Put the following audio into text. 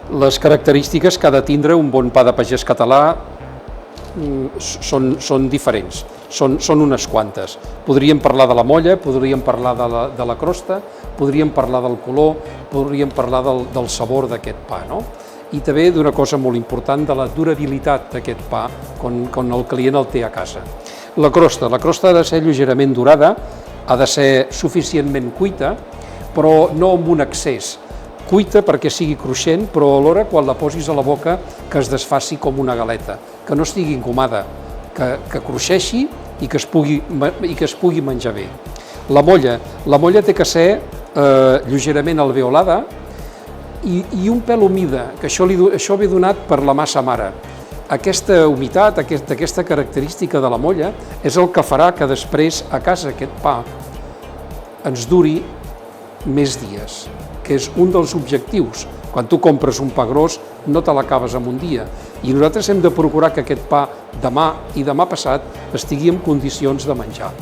Les característiques que ha de tindre un bon pa de pagès català són diferents, són unes quantes. Podríem parlar de la molla, podríem parlar de la crosta, podríem parlar del color, podríem parlar del sabor d'aquest pa, no? I també d'una cosa molt important, de la durabilitat d'aquest pa quan el client el té a casa. La crosta ha de ser lleugerament dorada, ha de ser suficientment cuita, però no amb un excés. Cuita perquè sigui cruixent, però alhora quan la posis a la boca que es desfaci com una galeta, que no estigui engomada, que cruixeixi i que es pugui menjar bé. La molla té que ser lleugerament alveolada i un pèl humida, que això ve donat per la massa mare. Aquesta humitat, aquesta característica de la molla és el que farà que després a casa aquest pa ens duri més dies, que és un dels objectius. Quan tu compres un pa gros no te l'acabes en un dia i nosaltres hem de procurar que aquest pa demà i demà passat estigui en condicions de menjar.